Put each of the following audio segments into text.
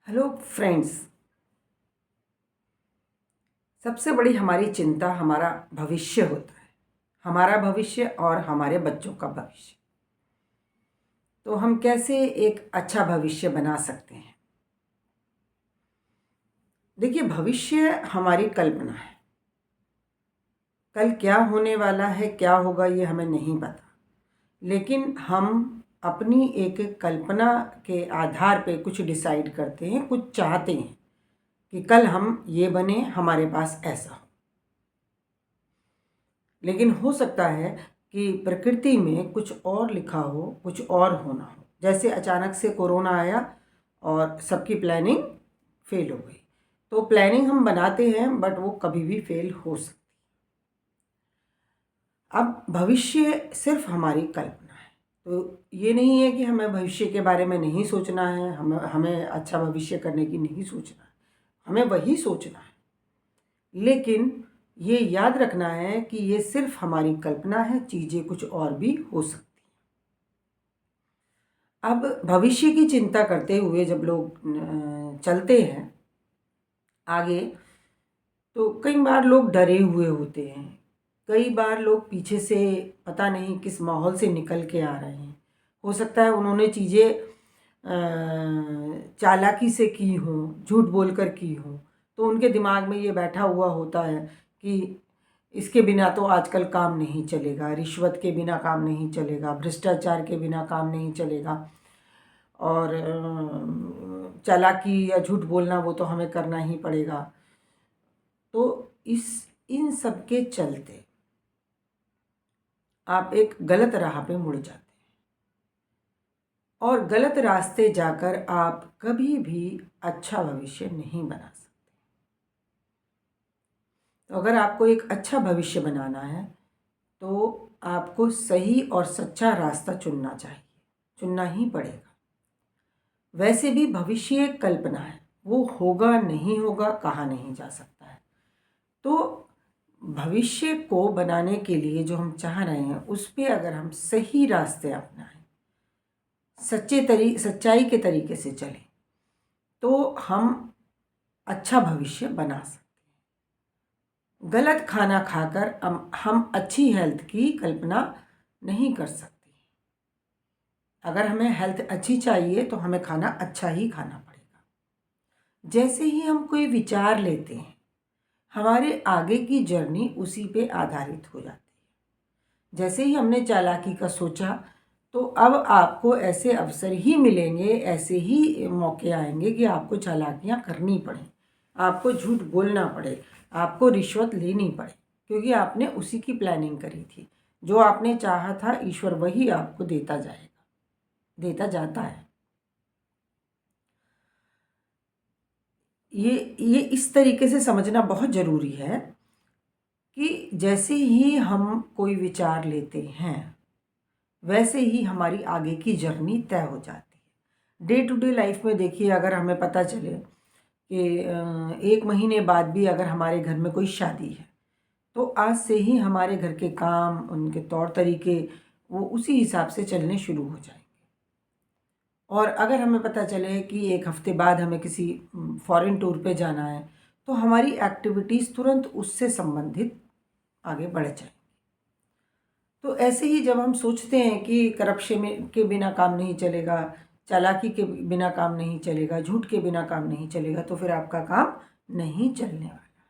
Hello friends. सबसे बड़ी हमारी चिंता हमारा भविष्य होता है। हमारा भविष्य और हमारे बच्चों का भविष्य। तो हम कैसे एक अच्छा भविष्य बना सकते हैं? देखिए, भविष्य हमारी कल्पना है। कल क्या होने वाला है, क्या होगा, ये हमें नहीं पता। लेकिन हम अपनी एक कल्पना के आधार पे कुछ डिसाइड करते हैं, कुछ चाहते हैं कि कल हम ये बने, हमारे पास ऐसा हो। लेकिन हो सकता है कि प्रकृति में कुछ और लिखा हो, कुछ और होना हो। जैसे अचानक से कोरोना आया और सबकी प्लानिंग फेल हो गई। तो प्लानिंग हम बनाते हैं बट वो कभी भी फेल हो सकती। अब भविष्य सिर्फ हमारी कल्पना है। तो ये नहीं है कि हमें भविष्य के बारे में नहीं सोचना है, हमें हमें अच्छा भविष्य करने की नहीं सोचना है। हमें वही सोचना है। लेकिन ये याद रखना है कि ये सिर्फ हमारी कल्पना है, चीज़ें कुछ और भी हो सकती हैं। अब भविष्य की चिंता करते हुए जब लोग चलते हैं आगे, तो कई बार लोग डरे हुए होते हैं। कई बार लोग पीछे से पता नहीं किस माहौल से निकल के आ रहे हैं। हो सकता है उन्होंने चीज़ें चालाकी से की हों, झूठ बोलकर की हों। तो उनके दिमाग में ये बैठा हुआ होता है कि इसके बिना तो आजकल काम नहीं चलेगा, रिश्वत के बिना काम नहीं चलेगा, भ्रष्टाचार के बिना काम नहीं चलेगा, और चालाकी या झूठ बोलना वो तो हमें करना ही पड़ेगा। तो इन सब के चलते आप एक गलत राह पे मुड़ जाते हैं और गलत रास्ते जाकर आप कभी भी अच्छा भविष्य नहीं बना सकते। तो अगर आपको एक अच्छा भविष्य बनाना है तो आपको सही और सच्चा रास्ता चुनना चाहिए, चुनना ही पड़ेगा। वैसे भी भविष्य एक कल्पना है, वो होगा नहीं होगा कहा नहीं जा सकता है। तो भविष्य को बनाने के लिए जो हम चाह रहे हैं उस पर अगर हम सही रास्ते अपनाएं, सच्चाई के तरीके से चलें, तो हम अच्छा भविष्य बना सकते हैं। गलत खाना खाकर हम अच्छी हेल्थ की कल्पना नहीं कर सकते। अगर हमें हेल्थ अच्छी चाहिए तो हमें खाना अच्छा ही खाना पड़ेगा। जैसे ही हम कोई विचार लेते हैं, हमारे आगे की जर्नी उसी पे आधारित हो जाती है। जैसे ही हमने चालाकी का सोचा, तो अब आपको ऐसे अवसर ही मिलेंगे, ऐसे ही मौके आएंगे कि आपको चालाकियाँ करनी पड़े, आपको झूठ बोलना पड़े, आपको रिश्वत लेनी पड़े, क्योंकि आपने उसी की प्लानिंग करी थी। जो आपने चाहा था ईश्वर वही आपको देता जाएगा, देता जाता है। ये इस तरीके से समझना बहुत ज़रूरी है कि जैसे ही हम कोई विचार लेते हैं वैसे ही हमारी आगे की जर्नी तय हो जाती है। डे टू डे लाइफ में देखिए, अगर हमें पता चले कि 1 महीने बाद भी अगर हमारे घर में कोई शादी है, तो आज से ही हमारे घर के काम, उनके तौर तरीके वो उसी हिसाब से चलने शुरू हो जाएंगे। और अगर हमें पता चले कि 1 हफ्ते बाद हमें किसी फॉरेन टूर पे जाना है, तो हमारी एक्टिविटीज़ तुरंत उससे संबंधित आगे बढ़ जाए। तो ऐसे ही जब हम सोचते हैं कि करप्शन के बिना काम नहीं चलेगा, चालाकी के बिना काम नहीं चलेगा, झूठ के बिना काम नहीं चलेगा, तो फिर आपका काम नहीं चलने वाला।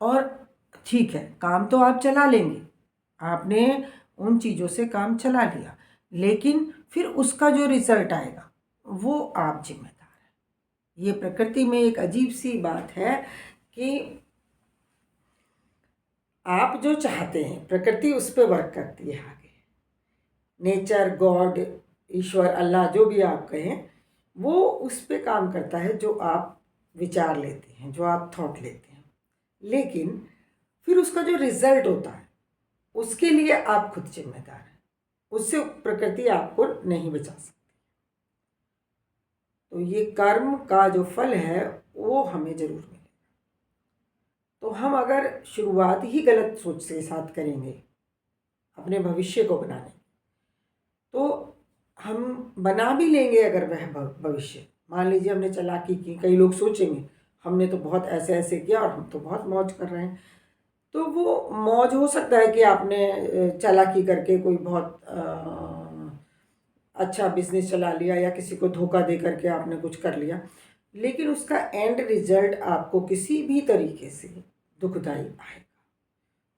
और ठीक है, काम तो आप चला लेंगे, आपने उन चीज़ों से काम चला लिया, लेकिन फिर उसका जो रिजल्ट आएगा वो आप जिम्मेदार हैं। ये प्रकृति में एक अजीब सी बात है कि आप जो चाहते हैं प्रकृति उस पर वर्क करती है आगे। नेचर, गॉड, ईश्वर, अल्लाह, जो भी आप कहें, वो उस पे काम करता है जो आप विचार लेते हैं, जो आप थॉट लेते हैं। लेकिन फिर उसका जो रिजल्ट होता है उसके लिए आप खुद जिम्मेदार हैं। उससे प्रकृति आपको नहीं बचा सकती। तो ये कर्म का जो फल है वो हमें जरूर मिलेगा। तो हम अगर शुरुआत ही गलत सोच के साथ करेंगे अपने भविष्य को बनाने, तो हम बना भी लेंगे अगर वह भविष्य, मान लीजिए हमने चालाकी की, कई लोग सोचेंगे हमने तो बहुत ऐसे ऐसे किया और हम तो बहुत मौज कर रहे हैं। तो वो मौज हो सकता है कि आपने चालाकी करके कोई बहुत अच्छा बिजनेस चला लिया या किसी को धोखा दे करके आपने कुछ कर लिया, लेकिन उसका एंड रिजल्ट आपको किसी भी तरीके से दुखदाई आएगा।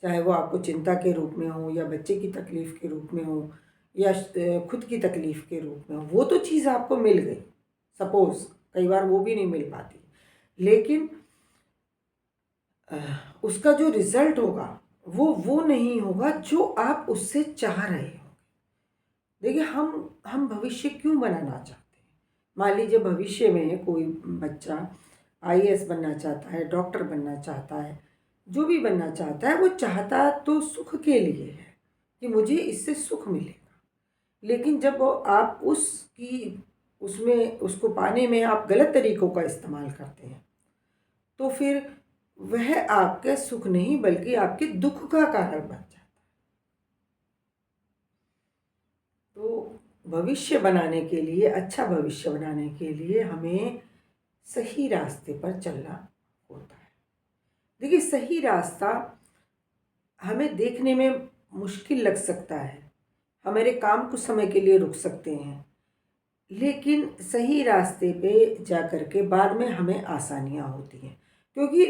चाहे वो आपको चिंता के रूप में हो या बच्चे की तकलीफ़ के रूप में हो या खुद की तकलीफ़ के रूप में हो, वो तो चीज़ आपको मिल गई। सपोज़ कई बार वो भी नहीं मिल पाती, लेकिन उसका जो रिज़ल्ट होगा वो नहीं होगा जो आप उससे चाह रहे हो। देखिए हम भविष्य क्यों बनाना चाहते हैं? मान लीजिए भविष्य में कोई बच्चा आईएएस बनना चाहता है, डॉक्टर बनना चाहता है, जो भी बनना चाहता है वो चाहता तो सुख के लिए है कि मुझे इससे सुख मिलेगा। लेकिन जब वो आप उसमें उसको पाने में आप गलत तरीकों का इस्तेमाल करते हैं, तो फिर वह आपके सुख नहीं बल्कि आपके दुख का कारण बन जाता है। तो भविष्य बनाने के लिए, अच्छा भविष्य बनाने के लिए हमें सही रास्ते पर चलना होता है। देखिए सही रास्ता हमें देखने में मुश्किल लग सकता है, हमारे काम कुछ समय के लिए रुक सकते हैं, लेकिन सही रास्ते पे जा कर के बाद में हमें आसानियाँ होती हैं, क्योंकि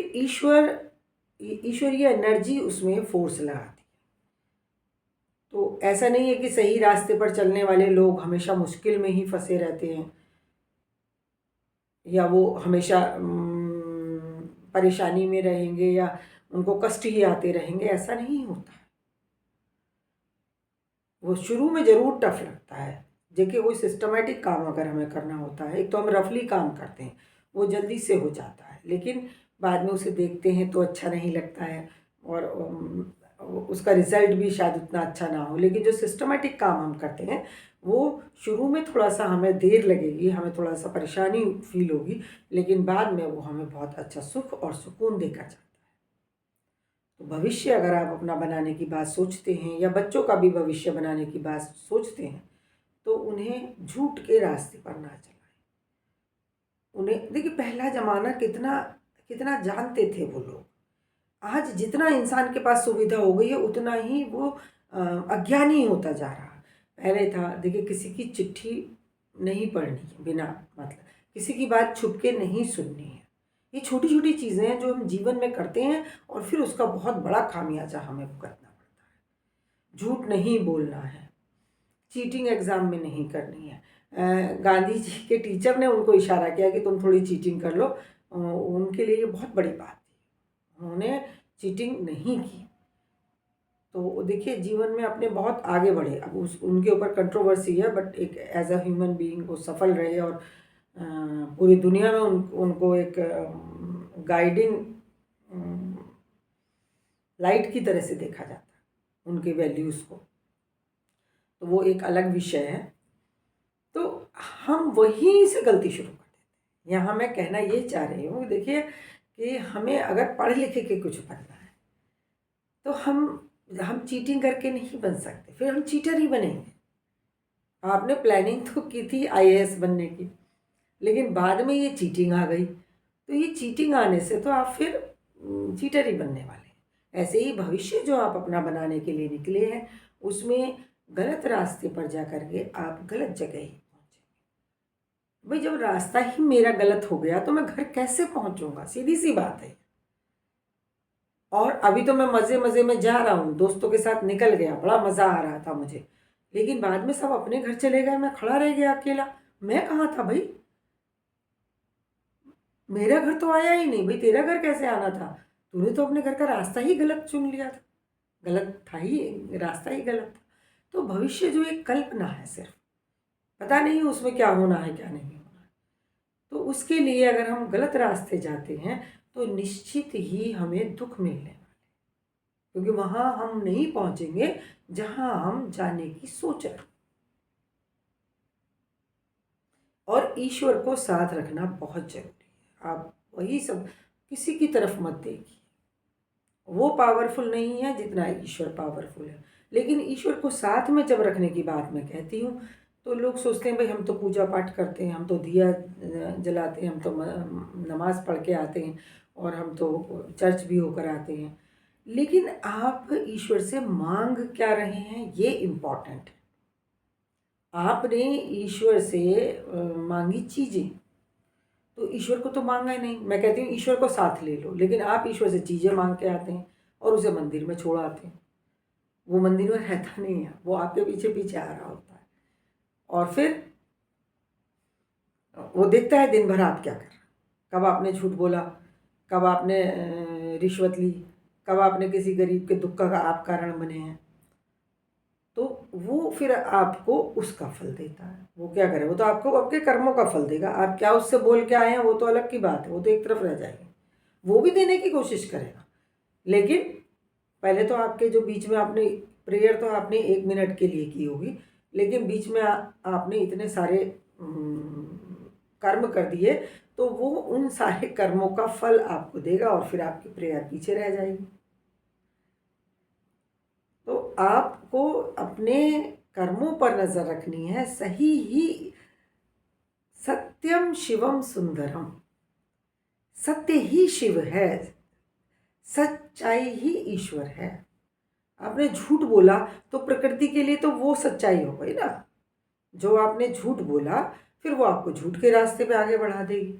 ईश्वरीय एनर्जी उसमें फ़ोर्स लगाती है। तो ऐसा नहीं है कि सही रास्ते पर चलने वाले लोग हमेशा मुश्किल में ही फंसे रहते हैं या वो हमेशा परेशानी में रहेंगे या उनको कष्ट ही आते रहेंगे, ऐसा नहीं होता है। वो शुरू में ज़रूर टफ लगता है। देखिए कोई सिस्टमैटिक काम अगर हमें करना होता है, एक तो हम रफली काम करते हैं, वो जल्दी से हो जाता है, लेकिन बाद में उसे देखते हैं तो अच्छा नहीं लगता है और उसका रिज़ल्ट भी शायद उतना अच्छा ना हो। लेकिन जो सिस्टमैटिक काम हम करते हैं, वो शुरू में थोड़ा-सा हमें देर लगेगी, हमें थोड़ा-सा परेशानी फ़ील होगी, लेकिन बाद में वो हमें बहुत अच्छा सुख और सुकून देकर जाता है। तो भविष्य अगर आप अपना बनाने की बात सोचते हैं या बच्चों का भी भविष्य बनाने की बात सोचते हैं, तो उन्हें झूठ के रास्ते पर ना चलाएं। उन्हें देखिए पहला ज़माना कितना कितना जानते थे वो लोग। आज जितना इंसान के पास सुविधा हो गई है उतना ही वो अज्ञानी होता जा रहा है। पहले था देखिए किसी की चिट्ठी नहीं पढ़नी है बिना मतलब, किसी की बात छुप के नहीं सुननी है। ये छोटी-छोटी चीज़ें हैं जो हम जीवन में करते हैं और फिर उसका बहुत बड़ा खामियाज़ा हमें भुगतना पड़ता है। झूठ नहीं बोलना है, चीटिंग एग्ज़ाम में नहीं करनी है। गांधी जी के टीचर ने उनको इशारा किया कि तुम थोड़ी चीटिंग कर लो। उनके लिए ये बहुत बड़ी बात थी। उन्होंने चीटिंग नहीं की। तो देखिए जीवन में अपने बहुत आगे बढ़े। अब उस उनके ऊपर कंट्रोवर्सी है बट एक एज़ अ ह्यूमन बीइंग वो सफल रहे और पूरी दुनिया में उनको एक गाइडिंग लाइट की तरह से देखा जाता है, उनके वैल्यूज़ को। तो वो एक अलग विषय है। तो हम वहीं से गलती शुरू कर देते हैं। यहाँ मैं कहना ये चाह रही हूँ देखिए कि हमें अगर पढ़ लिख के कुछ बनना है, तो हम चीटिंग करके नहीं बन सकते, फिर हम चीटर ही बनेंगे। आपने प्लानिंग तो की थी आईएएस बनने की, लेकिन बाद में ये चीटिंग आ गई। तो ये चीटिंग आने से तो आप फिर चीटर ही बनने वाले हैं। ऐसे ही भविष्य जो आप अपना बनाने के लिए निकले हैं, उसमें गलत रास्ते पर जा कर के आप गलत जगह ही पहुँचे। भाई जब रास्ता ही मेरा गलत हो गया तो मैं घर कैसे पहुँचूँगा? सीधी-सी बात है। और अभी तो मैं मज़े-मज़े में जा रहा हूँ, दोस्तों के साथ निकल गया, बड़ा मज़ा आ रहा था मुझे। लेकिन बाद में सब अपने घर चले गए, मैं खड़ा रह गया अकेला। मैं कहाँ था भई? मेरा घर तो आया ही नहीं, भई तेरा घर कैसे आना था? तूने तो अपने घर का रास्ता ही गलत चुन लिया था। गलत था ही, रास्ता ही गलत था। तो भविष्य जो एक कल्पना है सिर्फ़, पता नहीं उसमें क्या होना है, क्या नहीं होना है। तो उसके लिए अगर हम गलत रास्ते जाते हैं, तो निश्चित ही हमें दुःख मिलने वाला है। क्योंकि वहाँ हम नहीं पहुँचेंगे जहाँ हम जाने की सोच रहे हैं। और ईश्वर को साथ रखना बहुत ज़रूरी है। आप वही सब किसी की तरफ मत देखिए। वो पावरफुल नहीं है जितना ईश्वर पावरफुल है। लेकिन ईश्वर को साथ में जब रखने की बात मैं कहती हूँ, तो लोग सोचते हैं भाई हम तो पूजा पाठ करते हैं, हम तो दिया जलाते हैं, हम तो नमाज़ पढ़ के आते हैं और हम तो चर्च भी होकर आते हैं। लेकिन आप ईश्वर से मांग क्या रहे हैं, ये इम्पॉर्टेंट है। आपने ईश्वर से मांगी चीज़ें, तो ईश्वर को तो मांगा ही नहीं। मैं कहती हूँ ईश्वर को साथ ले लो, लेकिन आप ईश्वर से चीज़ें मांग के आते हैं और उसे मंदिर में छोड़ आते हैं। वो मंदिर में रहता नहीं है, वो आपके पीछे पीछे आ रहा होता है और फिर वो देखता है दिन भर आप क्या कर रहे हैं। कब आपने झूठ बोला, कब आपने रिश्वत ली, कब आपने किसी गरीब के दुख का आप कारण बने हैं। तो वो फिर आपको उसका फल देता है। वो क्या करे, वो तो आपको आपके कर्मों का फल देगा। आप क्या उससे बोल के आए हैं वो तो अलग की बात है, वो तो एक तरफ रह जाएगी। वो भी देने की कोशिश करेगा, लेकिन पहले तो आपके जो बीच में आपने प्रेयर तो आपने 1 मिनट के लिए की होगी, लेकिन बीच में आपने इतने सारे कर्म कर दिए, तो वो उन सारे कर्मों का फल आपको देगा और फिर आपकी प्रेयर पीछे रह जाएगी। तो आपको अपने कर्मों पर नज़र रखनी है। सही ही सत्यम शिवम सुंदरम, सत्य ही शिव है, सच्चाई ही ईश्वर है। आपने झूठ बोला तो प्रकृति के लिए तो वो सच्चाई हो गई ना। जो आपने झूठ बोला फिर वो आपको झूठ के रास्ते पे आगे बढ़ा देगी।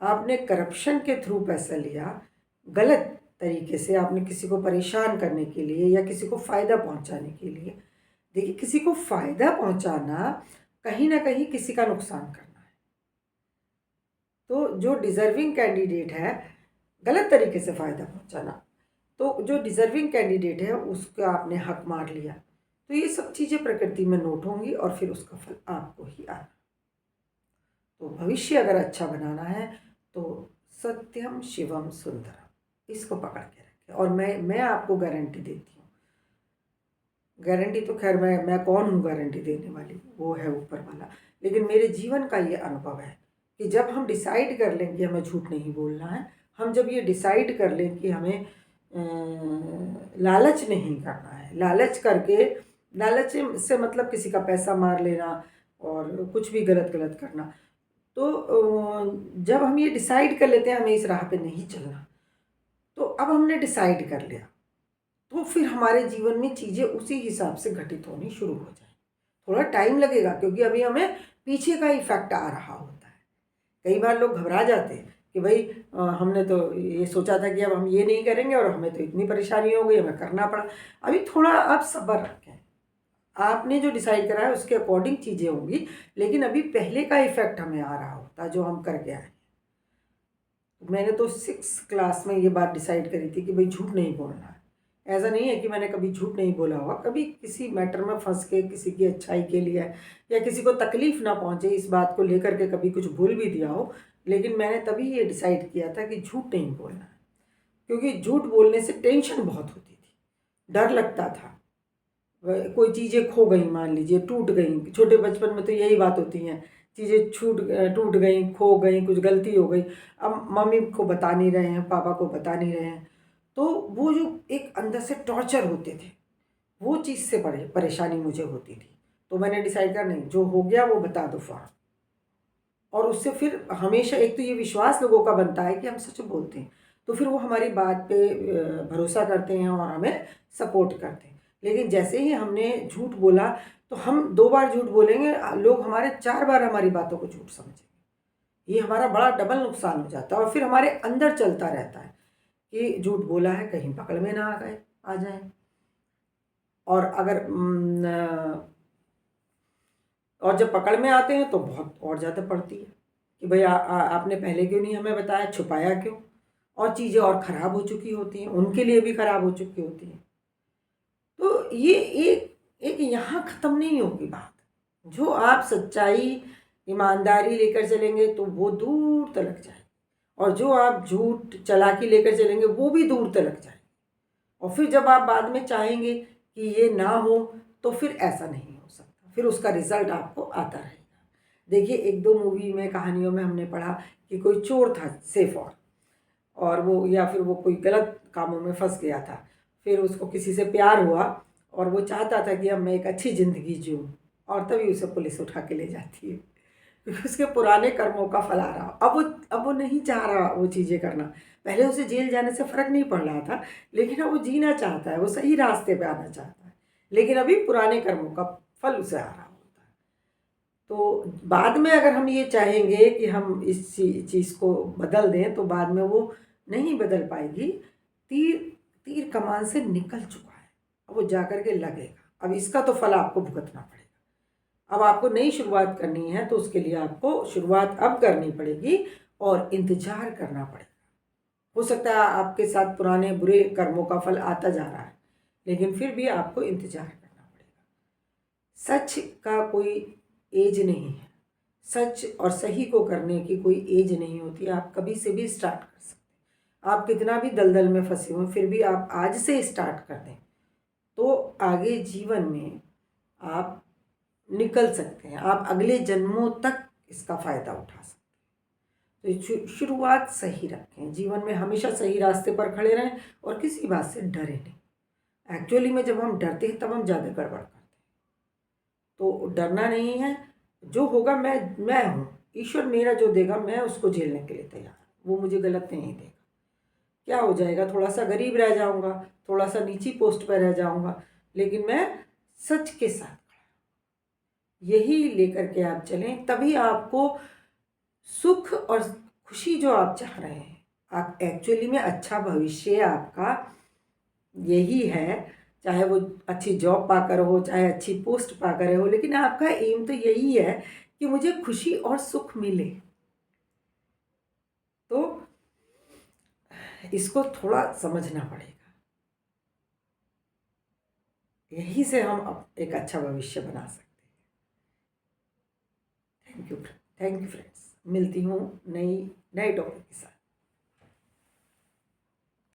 आपने करप्शन के थ्रू पैसा लिया, गलत तरीके से आपने किसी को परेशान करने के लिए या किसी को फ़ायदा पहुंचाने के लिए। देखिए, किसी को फ़ायदा पहुंचाना कहीं ना कहीं किसी का नुकसान करना है। तो जो डिज़र्विंग कैंडिडेट है, गलत तरीके से फ़ायदा पहुंचाना, तो जो डिज़र्विंग कैंडिडेट है उसका आपने हक मार लिया। तो ये सब चीज़ें प्रकृति में नोट होंगी और फिर उसका फल आपको ही आना। तो भविष्य अगर अच्छा बनाना है तो सत्यम शिवम सुंदरम, इसको पकड़ के रखें। और मैं आपको गारंटी देती हूँ, गारंटी तो खैर मैं कौन हूँ गारंटी देने वाली, वो है ऊपर वाला। लेकिन मेरे जीवन का ये अनुभव है कि जब हम डिसाइड कर लें कि हमें झूठ नहीं बोलना है, हम जब ये डिसाइड कर लें कि हमें लालच नहीं करना है, लालच करके, लालच से मतलब किसी का पैसा मार लेना और कुछ भी गलत गलत करना, तो जब हम ये डिसाइड कर लेते हैं हमें इस राह पे नहीं चलना, तो अब हमने डिसाइड कर लिया, तो फिर हमारे जीवन में चीज़ें उसी हिसाब से घटित होनी शुरू हो जाए। थोड़ा टाइम लगेगा क्योंकि अभी हमें पीछे का इफेक्ट आ रहा होता है। कई बार लोग घबरा जाते हैं कि भाई हमने तो ये सोचा था कि अब हम ये नहीं करेंगे और हमें तो इतनी परेशानी हो गई, हमें करना पड़ा। अभी थोड़ा आप सब्र रखें, आपने जो डिसाइड करा है उसके अकॉर्डिंग चीज़ें होंगी, लेकिन अभी पहले का इफेक्ट हमें आ रहा होता है जो हम करके आए। मैंने तो 6 क्लास में ये बात डिसाइड करी थी कि भाई झूठ नहीं बोलना है। ऐसा नहीं है कि मैंने कभी झूठ नहीं बोला होगा, कभी किसी मैटर में फंस के किसी की अच्छाई के लिए या किसी को तकलीफ़ ना पहुंचे इस बात को लेकर के कभी कुछ भूल भी दिया हो, लेकिन मैंने तभी ये डिसाइड किया था कि झूठ नहीं बोलना है। क्योंकि झूठ बोलने से टेंशन बहुत होती थी, डर लगता था। कोई चीज़ें खो गई, मान लीजिए टूट गई, छोटे बचपन में तो यही बात होती हैं, चीज़ें टूट गई, खो गई, कुछ गलती हो गई, अब मम्मी को बता नहीं रहे हैं, पापा को बता नहीं रहे हैं, तो वो जो एक अंदर से टॉर्चर होते थे, वो चीज़ से परेशानी मुझे होती थी। तो मैंने डिसाइड कर, नहीं, जो हो गया वो बता दो फ़ौरन। और उससे फिर हमेशा एक तो ये विश्वास लोगों का बनता है कि हम सच बोलते हैं, तो फिर वो हमारी बात पे भरोसा करते हैं और हमें सपोर्ट करते हैं। लेकिन जैसे ही हमने झूठ बोला, तो हम 2 बार झूठ बोलेंगे, लोग हमारे 4 बार हमारी बातों को झूठ समझेंगे। ये हमारा बड़ा डबल नुकसान हो जाता है और फिर हमारे अंदर चलता रहता है कि झूठ बोला है, कहीं पकड़ में ना आ जाए। और अगर और जब पकड़ में आते हैं तो बहुत और ज़्यादा पड़ती है कि भाई आपने पहले क्यों नहीं हमें बताया, छुपाया क्यों, और चीज़ें और ख़राब हो चुकी होती हैं, उनके लिए भी ख़राब हो चुकी होती हैं। तो ये एक एक यहाँ ख़त्म नहीं होगी बात। जो आप सच्चाई, ईमानदारी लेकर चलेंगे तो वो दूर तलक जाए, और जो आप झूठ, चालाकी लेकर चलेंगे वो भी दूर तलक जाए। और फिर जब आप बाद में चाहेंगे कि ये ना हो, तो फिर ऐसा नहीं हो सकता, फिर उसका रिजल्ट आपको आता रहेगा। देखिए, 1-2 मूवी में, कहानियों में हमने पढ़ा कि कोई चोर था सेफ, और वो, या फिर वो कोई गलत कामों में फंस गया था, फिर उसको किसी से प्यार हुआ और वो चाहता था कि अब मैं एक अच्छी ज़िंदगी जीऊँ, और तभी उसे पुलिस उठा के ले जाती है, क्योंकि उसके पुराने कर्मों का फल आ रहा। अब वो नहीं चाह रहा वो चीज़ें करना। पहले उसे जेल जाने से फ़र्क नहीं पड़ रहा था, लेकिन अब वो जीना चाहता है, वो सही रास्ते पे आना चाहता है, लेकिन अभी पुराने कर्मों का फल उसे आ रहा होता है। तो बाद में अगर हम ये चाहेंगे कि हम इस चीज़ को बदल दें, तो बाद में वो नहीं बदल पाएगी। तीर तीर कमान से निकल चुका है, अब वो जा कर के लगेगा। अब इसका तो फल आपको भुगतना पड़ेगा। अब आपको नई शुरुआत करनी है, तो उसके लिए आपको शुरुआत अब करनी पड़ेगी और इंतज़ार करना पड़ेगा। हो सकता है आपके साथ पुराने बुरे कर्मों का फल आता जा रहा है, लेकिन फिर भी आपको इंतज़ार करना पड़ेगा। सच का कोई एज नहीं है। सच और सही को करने की कोई एज नहीं होती। आप कभी से भी स्टार्ट कर सकते हैं। आप कितना भी दलदल में फंसे हों, फिर भी आप आज से स्टार्ट कर दें, तो आगे जीवन में आप निकल सकते हैं। आप अगले जन्मों तक इसका फ़ायदा उठा सकते हैं। तो शुरुआत सही रखें, जीवन में हमेशा सही रास्ते पर खड़े रहें और किसी बात से डरे नहीं। एक्चुअली में जब हम डरते हैं तब हम ज़्यादा गड़बड़ करते हैं। तो डरना नहीं है, जो होगा मैं हूँ, ईश्वर मेरा जो देगा मैं उसको झेलने के लिए तैयार हूँ। वो मुझे गलत नहीं देगा। क्या हो जाएगा, थोड़ा सा गरीब रह जाऊँगा, थोड़ा सा नीची पोस्ट पर रह जाऊँगा, लेकिन मैं सच के साथ यही लेकर के आप चलें, तभी आपको सुख और खुशी जो आप चाह रहे हैं, आप एक्चुअली में अच्छा भविष्य आपका यही है। चाहे वो अच्छी जॉब पाकर हो, चाहे अच्छी पोस्ट पाकर हो, लेकिन आपका एम तो यही है कि मुझे खुशी और सुख मिले। तो इसको थोड़ा समझना पड़ेगा। यही से हम एक अच्छा भविष्य बना सकते हैं। थैंक यू फ्रेंड्स, मिलती हूँ नए टॉपिक के साथ।